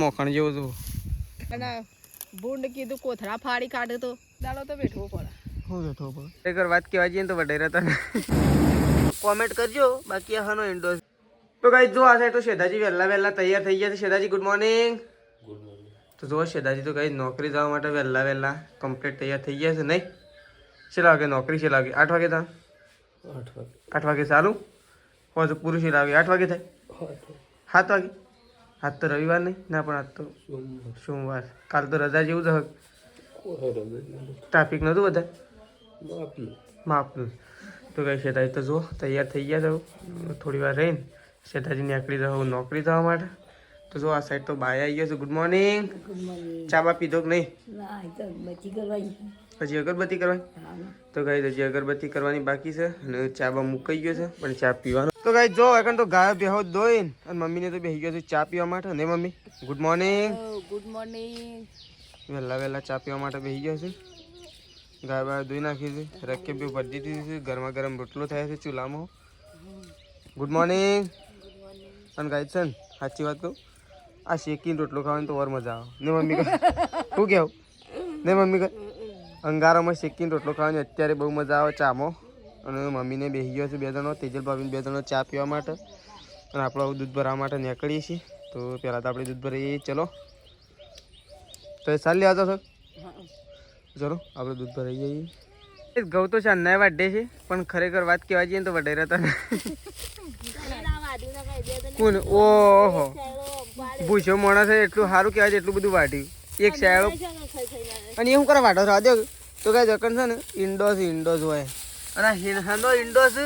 મોખણ જેવું છું અને બુંડ કીધું કોથળા ફાડી કાઢે તો દાડો તો બેઠવો પડે. હું બેઠવો પડે એક વાત કહેવા જઈએ તો વઢેરા તને કોમેન્ટ કરજો બાકી હાનો ઇન્ડોર. તો ગાઈસ જો આ સાઈડ તો શેધાજી વહેલા તૈયાર થઈ ગયા છે. શેધાજી ગુડ મોર્નિંગ. તો જો શેધાજી તો ગાઈસ નોકરી જવા માટે વહેલા કમ્પ્લીટ તૈયાર થઈ ગયા છે. નહીં શેલા વાગે નોકરી શેલા વાગે 8 વાગે તા 8 વાગે સારું હો તો પૂરું શેલા વાગે 8 વાગે થાય 7 વાગે. આજ તો રવિવાર નહીં ના પણ આજ તો સોમવાર. કાલ તો રજા જેવું જ ટ્રાફિક નહોતું બધા માપનું. તો કઈ શેતાજી તો જો તૈયાર થઈ ગયા છો. થોડી વાર રહીને શેતાજી નીકળી જાઉં નોકરી જવા માટે. તો જો આ સાઈડ તો બાય આવી ગયો છે. Good morning. ચા બા પીધો કે નહીં? હજી અગરબત્તી કરવાની. તો ગાઈ હજી અગરબત્તી કરવાની બાકી છે અને ચા બા મુકાઈ ગયો છે પણ ચા પીવાનો. તો ગાઈ જો એકન તો ગાય બેહો દોઈને અને મમ્મીને તો બેસી ગયો છે ચા પીવા માટે. ને mummy good morning. Good morning. વહેલા ચા પીવા માટે બેસી ગયો છે. ગાય બાય ધોઈ નાખી છે. રકેબ બી ભરી દીધી છે. ગરમા ગરમ રોટલો થયા છે ચૂલામાં. Good morning. અને ગાય છે ને સાચી વાત કહું આ શેકીને રોટલો ખાવાની તો ઓર મજા આવે ને મમ્મી શું કહેવું ને મમ્મી કહે અંગારામાં શેકીને રોટલો ખાવાની અત્યારે બહુ મજા આવે ચામાં. અને મમ્મીને બેસી ગયો છે 2 જણો. તેજલ ભાભીને 2 જણો ચા પીવા માટે અને આપણે દૂધ ભરવા માટે નીકળીએ છીએ. તો પહેલાં તો આપણે દૂધ ભરીએ. ચલો તો એ ચાલી આવતો સર ચલો આપણે દૂધ ભરાઈ જઈએ. ઘઉં તો ચાંદના વાઢે છે પણ ખરેખર વાત કહેવા જઈએ તો વઢેરા હતા કોણ ઓહો ભૂસો માણસ છે એટલું સારું કહેવાય છે એટલું બધું વાઢ્યું એક શાળો. અને એ શું કરે વાઢો રાધો તો કાંઈ જકન છે ને ઇન્ડોઝ હોય અને હાનો ઇન્ડોઝ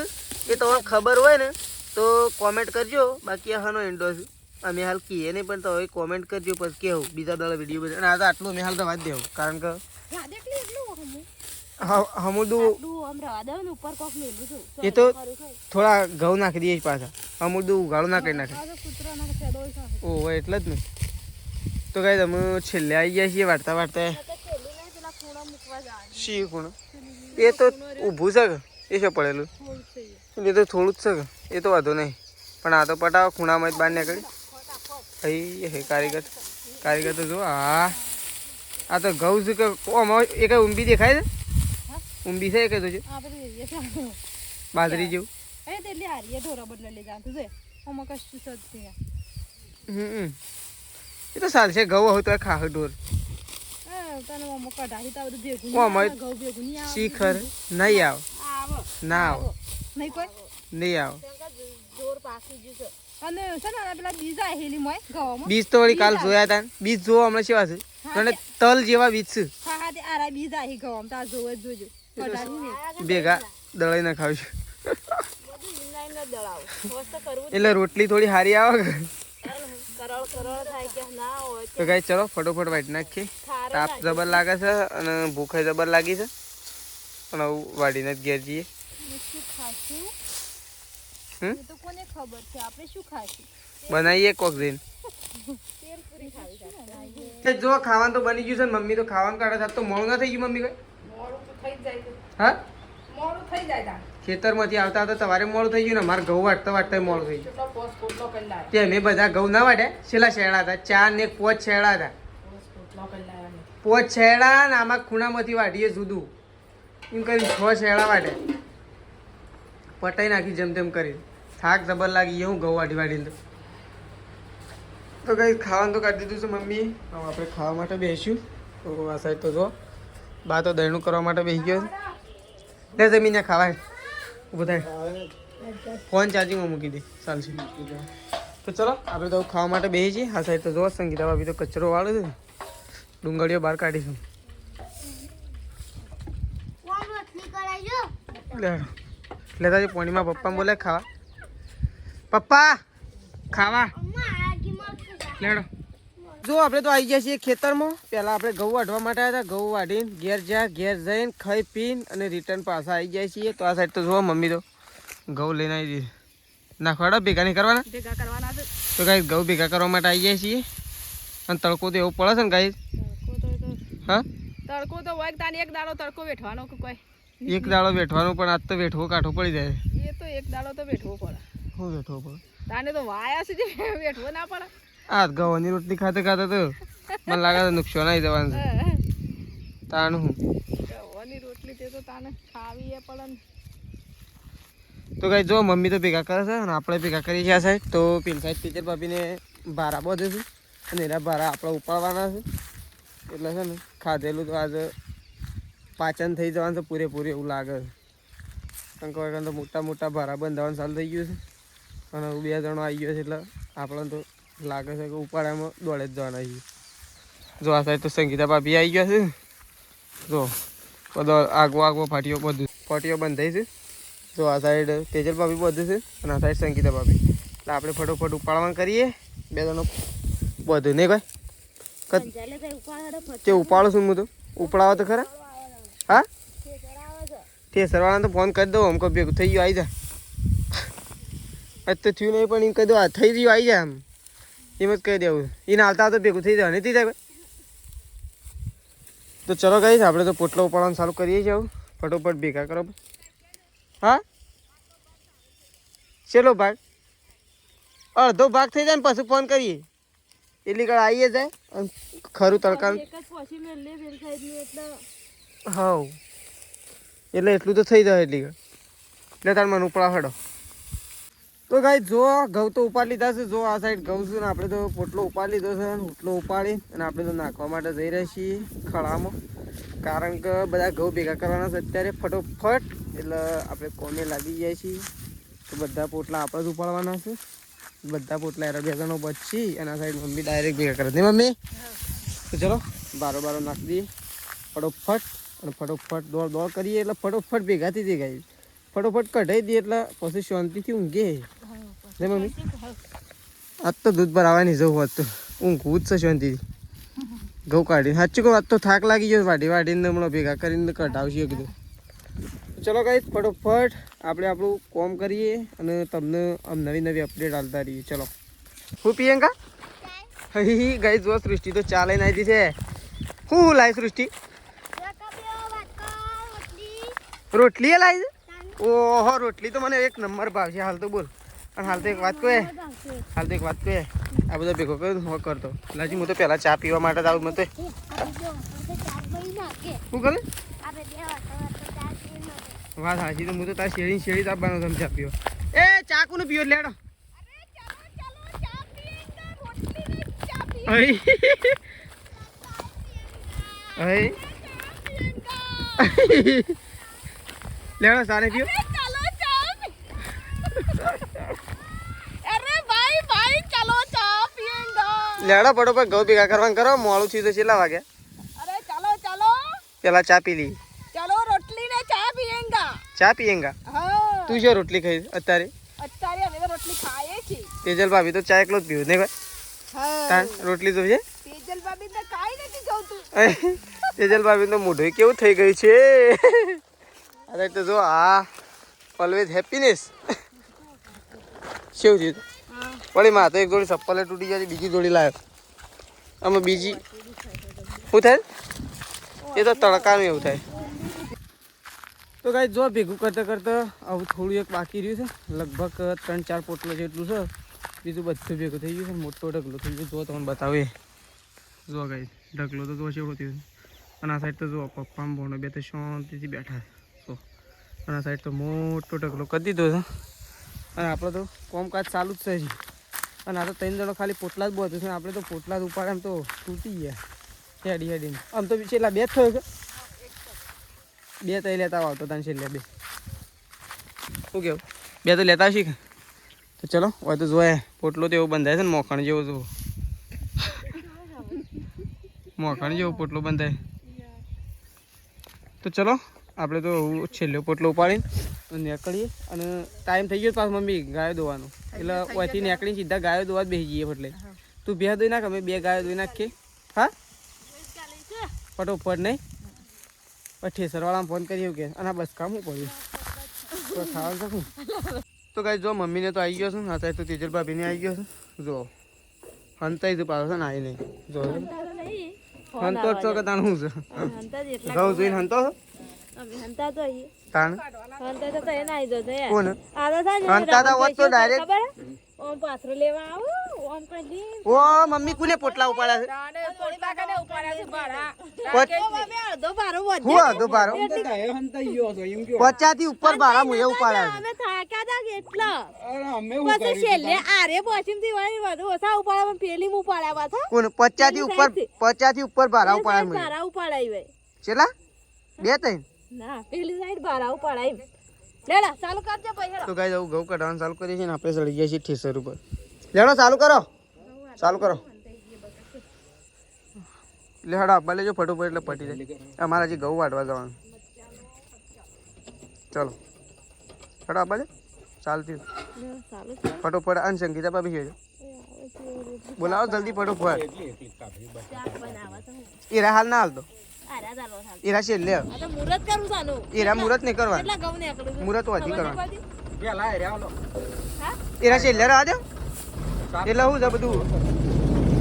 એ તમને ખબર હોય ને તો કોમેન્ટ કરજો. બાકી હાનો ઇન્ડોઝ અમે હાલ કહીએ નહીં પણ તો હવે કોમેન્ટ કરજો પછી કેવું બીજા દાડા વિડીયો બધા. અને આ તો આટલું અમે હાલ તો વાત દેવું કારણ કે એ તો થોડા ઘઉં નાખી દઈએ પાછા. અમુદું ઉગાડું ના કરી નાખે ઓહ એટલે જ ને. તો કઈ તમે છેલ્લે આવી ગયા છીએ વાળતા શી ખૂણો એ તો ઊભું છે કે એ શું પડેલું એ તો થોડું જ છે કે એ તો વાંધો નહીં પણ આ તો પટાવો ખૂણામાં જ બહાર નીકળી. અહીં કારીગર તો જો આ તો ઘઉં છે કે આમાં એ કઈ ઊંબી દેખાય છે? ઊંબી છે એ કઈ તો છે બાજરી જેવું. એ તો ચાલશે ઘઉં હોય તો ખાહ ઢોર શીખર નહીં આવ ના આવ નહીં આવ. બીજ તો વળી કાલ જોયા હતા. બીજ જોવા હમણાં કેવા છે અને તલ જેવા બીજ છે ભેગા દળાઈ ના ખાવશું એટલે રોટલી થોડી સારી આવે. તો કઈ ચલો ફટોફટ વાટી નાખીએ. તાપ જબર લાગે છે અને ભૂખ જબર લાગી છે પણ આવું વાડીને જ ઘેર જઈએ. બનાવીએ કોક જઈને જો ખાવાનું તો બની ગયું છે ને મમ્મી તો ખાવાનું કાઢે તો મોડું ના થઈ ગયું મમ્મી કઈ હા ખેતરમાંથી આવતા હતા તમારે મોડું થઈ ગયું ને મારે ઘઉં વાટતા મોડું થઈ ગયું. તે મેં બધા ઘઉં ના વાટ્યા છેલ્લા શેડા હતા 4 ને 5 શેડા હતા 5 શેડા ને આમાં ખૂણામાંથી વાટીએ જુદું એમ કરી 6 શેડા વાટ્યા પટાઈ નાખી જેમ તેમ કરી. થાક જબર લાગી હું ઘઉં વાટીને તો કઈ ખાવાનું તો કાઢી દીધું છે મમ્મીએ. હવે આપણે ખાવા માટે બેસ્યું. તો આ સાઈડ તો જો બા તો દહીંનું કરવા માટે બેસી ગયો લે જમીને ખાવાય ઊભું થાય ફોન ચાર્જિંગમાં મૂકી દે ચાલશે. તો ચલો આપણે તો ખાવા માટે બેસી છીએ. આ સાઈડ તો જો સંગીતા ભાભી તો કચરો વાળે છે ડુંગળીઓ બહાર કાઢીશું. લેતા જ પાણીમાં પપ્પા બોલે ખાવા પપ્પા ખાવા લેડો. જો આપણે તો આવી ગયા છીએ ખેતરમાં. પહેલાં આપણે ઘઉં વાઢવા માટે આવ્યા હતા. ઘઉં વાઢીને ઘેર જઈને ખાઈ પીને અને રિટર્ન પાછા આવી જાય છીએ. તો આ સાઈડ તો જુઓ મમ્મી તો ઘઉં લઈને આવી દીધી નાખવાડા ભેગા નહીં કરવાના તો ગાઈ ઘઉં ભેગા કરવા માટે આવી જાય છીએ. અને તડકો તો એવો પડે છે ને ગાઈ હા તડકો તો હોય તાને એક દાડો તડકો વેઠવાનો કે કોઈ એક દાડો વેઠવાનો પણ આજ તો વેઠવો કાઠો પડી જાય. એ તો એક દાડો તો વેઠવો પડે. શું વેઠવો પડે તાને તો વાયા સુધી વેઠવો ના પડે. આ ઘઉંની રોટલી ખાતે ખાતે તો મને લાગે છે નુકસાન આવી જવાનું છે. તાણ હું ગવાની રોટલી તે તો તાને ખાવી એ પડે ને. તો કઈ જો મમ્મી તો ભેગા કરે છે અને આપણે ભેગા કરી છે આ સાઈડ. તો પેલી સાઈડ ટીચર ભાભીને ભારા બધે છે અને એના ભારા આપણે ઉપાડવાના છે. એટલે છે ને ખાધેલું તો આજે પાચન થઈ જવાનું છે પૂરેપૂરું એવું લાગે છે. કારણ કે તો મોટા મોટા ભારા બંધાવાનું ચાલુ થઈ ગયું છે અને 2 જણો આવી ગયો છે એટલે આપણને તો લાગે છે કે ઉપાડવામાં દોડે જ જવાના છીએ. જો આ સાઈડ તો સંગીતા ભાભી આવી ગયા છે. જો બધો આગવો ફાટીઓ બંધાઈ છે. જો આ સાઈડ તેજલ ભાભી બધું છે અને આ સાઈડ સંગીતા ભાભી. એટલે આપણે ફટોફટ ઉપાડવાનું કરીએ. 2 જણો બધું નહીં ભાઈ તે ઉપાડો છું હું તો ઉપડાવો તો ખરા. હા ઠેસરવાળાને તો ફોન કરી દઉં અમકો ભેગું થઈ ગયું આવી જા. આજ તો થયું નહીં પણ એમ કહી દઉં આ થઈ ગયું આવી જાય. એમ જ કહી દેવું એને હાલતા તો ભેગું થઈ જાય નથી થાય ભાઈ. તો ચલો કહીશ આપણે તો પોટલો ઉપાડવાનું ચાલુ કરીએ છીએ. આવું ફટોફટ ભેગા કરો. હા ચલો ભાગ અડધો ભાગ થઈ જાય ને પછી ફોન કરીએ. એટલી કળ આવીએ જાય અને ખરું તડકાનું હા એટલે એટલું તો થઈ જાય એટલી કળ. એટલે તાર મને ઉપડા હડો. તો ગાઈ જો ઘઉં તો ઉપાડી લીધા છે. જો આ સાઈડ ઘઉં છે ને આપણે તો પોટલો ઉપાડી લીધો છે. પોટલો ઉપાડી અને આપણે તો નાખવા માટે જઈ રહ્યા છીએ ખળામાં. કારણ કે બધા ઘઉં ભેગા કરવાના છે અત્યારે ફટોફટ. એટલે આપણે કોમે લાગી જાય છીએ. તો બધા પોટલા આપણે જ ઉપાડવાના છે. બધા પોટલા 2 જણો બચી અને આ સાઈડ મમ્મી ડાયરેક્ટ ભેગા કરે નહીં મમ્મી. તો ચલો બારો નાખી દઈએ ફટોફટ અને ફટોફટ દોડ કરીએ એટલે ફટોફટ ભેગા થઈ જાય ગાઈ. ફટોફટ કઢાઈ દઈએ એટલે પછી શાંતિથી ઊંઘે ને મમ્મી. આજ તો દૂધ ભરાવાની જવું હોત તો ઊંઘવું જ છે શાંતિથી. ઘઉં કાઢીને સાચું કહું આજ તો થાક લાગી ગયો. વાઢીને હમણાં ભેગા કરીને કઢાવશું કીધું. ચલો ગાઈ ફટોફટ આપણે આપણું કોમ કરીએ અને તમને આમ નવી અપડેટ આવતા રહીએ. ચલો હું પ્રિયંકા ગઈ જો સૃષ્ટિ તો ચા લઈને આવી છે. હું લાવી સૃષ્ટિ રોટલી એ લાવી છે. ઓહો રોટલી તો મને 1 નંબર ભાવ છે હાલ તો. બોલ અને હાલ તો એક વાત કહે આ બધા ભેગો કર્યો કરતો લાજી. હું તો પહેલાં ચા પીવા માટે જ આવું. મેં તો શું કરે વાત હાજી. તો હું તો તાર શેરી જ આપવાનો તમે ચા પીવો. એ ચા કોને પીવો લેડો લેડો સાને પીવો. લેડો ફટોફટ ઘઉં ભેગા કરવાનું કરો. મોડું થયું તો કેટલા વાગ્યા. પેલા ચા પી લી. ચા પીએંગા. તું શું રોટલી ખાઈ અત્યારે. તેજલ ભાભી તો ચા એકલો જ પીવું નહીં ભાઈ. રોટલી તો છે. તેજલ ભાભી તો મોઢું કેવું થઈ ગયું છે. અરે તો જો આ ઓલવેઝ હેપીનેસ શું થયું વળી માં તો એક જોડી ચપ્પલ તૂટી જાય બીજી જોડી લાવ્યો. આમાં બીજી શું થાય એ તો તડકાનું એવું થાય. તો કાંઈ જો ભેગું કરતાં આવું થોડું એક બાકી રહ્યું છે. લગભગ 3-4 પોટલો જેટલું છે. બીજું બધું ભેગું થઈ ગયું છે. મોટો ઢગલો થઈ ગયો. જો તમને બતાવે જો કાંઈ ઢગલો તો જો ચેવડો થયો. અને આ સાઈડ તો જો પપ્પા ભોણો 2 તો શાંતિથી બેઠા તો. અને આ સાઈડ તો મોટો ઢગલો કરી દીધો છે. અને આપણે તો કામકાજ ચાલુ જ છે. અને આ તો 3 જણો ખાલી પોટલા જ બધું છે. આપણે તો પોટલા જ ઉપાડે એમ તો તૂટી ગયા હેડીને. આમ તો છેલ્લા 2 થયો છે. 2 તો લેતા આવતો તને છેલ્લે 2 શું કેવું 2 તો લેતા આવશી. તો ચલો હોય તો જોયે પોટલો તો એવો બંધાય છે ને મોખણ જેવો જુઓ. મોખણ જેવો પોટલો બંધાય. તો ચલો આપણે તો છેલ્લો પોટલો ઉપાડીને નીકળીએ. અને ટાઈમ થઈ ગયો પાછું મમ્મી ગાયો દોવાનો. એટલે ઓયથી નીકળીને સીધા ગાયો દોવા જ બેસી જઈએ. એટલે તું બે દોઈ નાખ અમે 2 ગાયો દોઈ નાખીએ. હા ફટોફટ નહીં ઠેસરવાળામાં ફોન કરી કે અને બસ કામ શું પડ્યું તો ખાવાનું શકું. તો કાંઈ જો મમ્મીને તો આવી ગયો છે. આ સાઈડ તો તેજલ ભાભીને આવી ગયો છે. જો હંતાઈ તો પાછો છે ને આવી નહીં. જો હંતો જ છો કે તાણ શું છે ઘઉં જોઈને હંતો છો તાણ કોણ હંતા હોત તો ડાયરેક્ટ ઓ મમ્મી કોને પોટલા ઉપાડ્યા છે તાને પોટલા કને ઉપાડ્યા છે ભારા અડધો ભારો 50 થી ઉપર ભારા મુએ ઉપાડ્યા છે કોણ 50 થી ઉપર ભારા ઉપાડ્યા મુએ ચેલા બે ત્રણ તો ગાઈસ આવું ઘઉં કઢાવવાનું ચાલુ કરીએ છીએ ને આપણે ચડી ગયા છીએ ઠેસર ઉપર લેડો ચાલુ કરો એટલે હડો આપવા લેજો ફટોફટ એટલે પટી જાય અમારા હજી ઘઉં વાટવા જવાનું ચલો હડો આપવા દે ચાલતી ફટોફટ અન સંગીતા ભાભી છે બોલાવો જલ્દી ફટોફટ ઈરા હાલ ના હાલતો ઈરા છે લે ઈરા મુહૂર્ત નહીં કરવાનું મુહૂર્ત વધી કરવાનું ઈરા છે લે રાજ એટલે હું છે બધું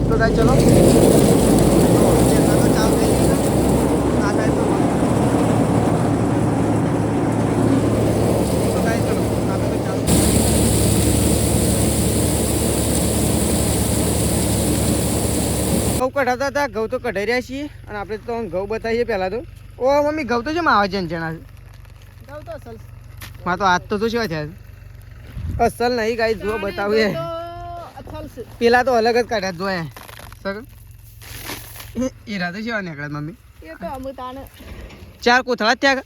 તો થાય ચલો ઘઉં કઢાતા હતા ઘઉં તો કઢાઈ રહ્યા છીએ અને આપણે તો ઘઉં બતાવીએ પહેલાં તો ઓ મમ્મી ઘઉં તો છે આવા જણા છે માં તો હાથ તો શું થયા અસલ નહીં ગાઈ જો બતાવીએ પેલા તો અલગ જ કાઢ્યા જોયા સર ઈરા તો છે નીકળે મમ્મી ચાર કોથળા ત્યાં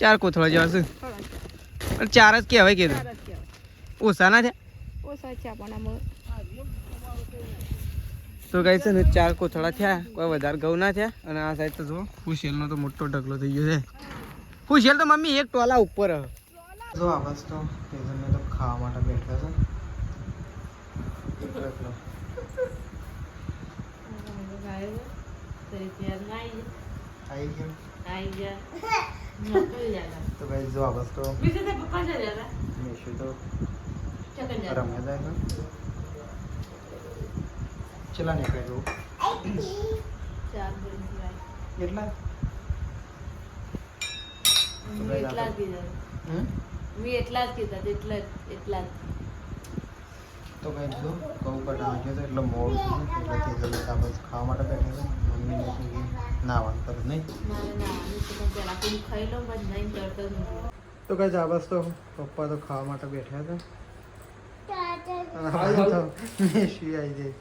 ચાર કોથળા જેવા છે ચાર જ કહેવાય કીધું ઓછા ના થયા તો ગાઈ છે ને ચાર કોથળા થયા કોઈ વધારે ઘઉં ના થયા અને આ સાઈડ તો જો ખુશેલનો તો મોટો ઢગલો થઈ ગયો છે ખુશેલ તો મમ્મી એક ટોલા ઉપર જો આવાજ તો તેજને તો ખાવા માટે બેઠા છે તો ગાઈ જો આવાજ તો મેશું તો રમે જાય ચલા નીકળે જો કેટલા તો કઈ જો ઘઉં કઢાવી ગયો એટલે મોડું એટલે તે જલ્દી આપણે ખાવા માટે બેઠા છે મમ્મીને શું નાવાનું કરું નહીં તો કઈ આ બસ તો પપ્પા તો ખાવા માટે બેઠા હતા મેશી આવી જાય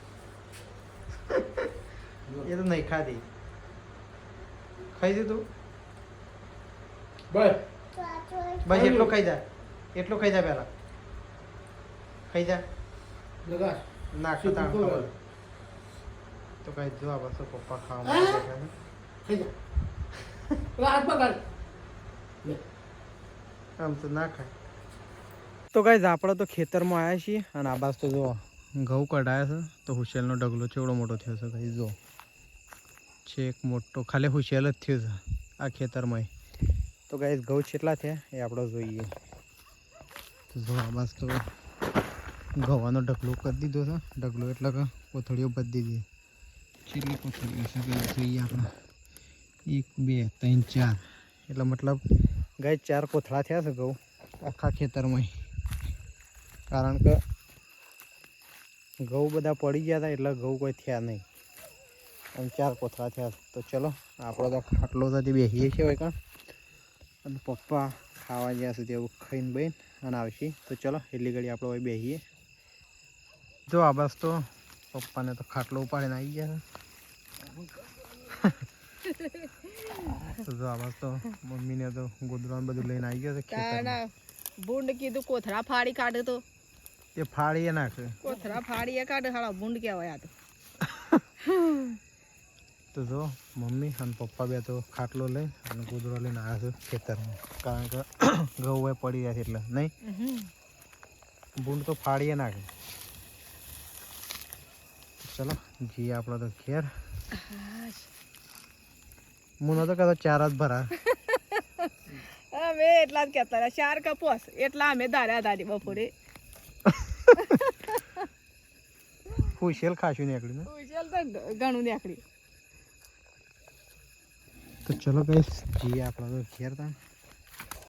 એ તો નહીં ખાધી ખાઈ દીધું બસ એટલો ખાઈ જા પેલા ખાઈ જા નાખ તો કઈ જો આ બસ પપ્પા ખાવા આમ તો ના ખાય તો કઈ આપણે તો ખેતરમાં આવ્યા છીએ અને આ બાજુ તો જો ઘઉં કઢાયા છે તો હુશેલનો ઢગલો ચેવડો મોટો થયો છે કઈ જો છે એક મોટો ખાલી હુશેલ જ થયો છે આ ખેતરમાં તો ગાઈસ ઘઉં કેટલા થયા એ આપણે જોઈએ તો જો આ બાજુ તો ઘઉંનો ઢગલો કરી દીધો છે ઢગલો એટલે કે કોથળીઓ બધી દીધી કેટલી કોથળીઓ છે કે જોઈએ આપણે 1 2 3 4 એટલે મતલબ ગાઈસ 4 કોથળા થયા છે ઘઉં આખા ખેતરમાં કારણ કે ઘઉં બધા પડી ગયા હતા એટલે ઘઉં કોઈ થયા નહીં અને 4 કોથળા થયા તો ચલો આપણે તો ખાટલો સાથે બેસીએ છીએ હોય કાં અને પપ્પા ખાવા ગયા સુધી એવું ખાઈને બેન અને આવશે તો ચલો એટલી ઘડી આપણે હોય બેસીએ જો આ બસ તો પપ્પાને તો ખાટલો ઉપાડીને આવી ગયા તો જો આ બસ તો મમ્મીને તો ગોદરાને બધું લઈને આવી ગયો છે બુંડ કીધું કોથળા ફાડી કાઢે તો તે ફાડીએ નાખે કોથળા ફાડીએ કાઢે હાલા બુંડ કહેવાય આ તો જો મમ્મી અને પપ્પા બે તો ખાટલો લઈ અને ગોદરો લઈને આવ્યા છે ખેતરમાં કારણ કે ઘઉં એ પડી રહ્યા છે એટલે નહીં બુંડ તો ફાડીએ નાખે ચલો જી આપણો તો ઘેર મુનો તો કહેતો 4 જ ભરા અમે એટલા જ કહેતા 4 કપોસ એટલા અમે દાર્યા દાદી બપોરે ખુશેલ ખાશું નીકળ્યું ને ખુશેલ તો ઘણું નીકળ્યું તો ચલો ગાઈસ જી આપણો તો ઘેર તા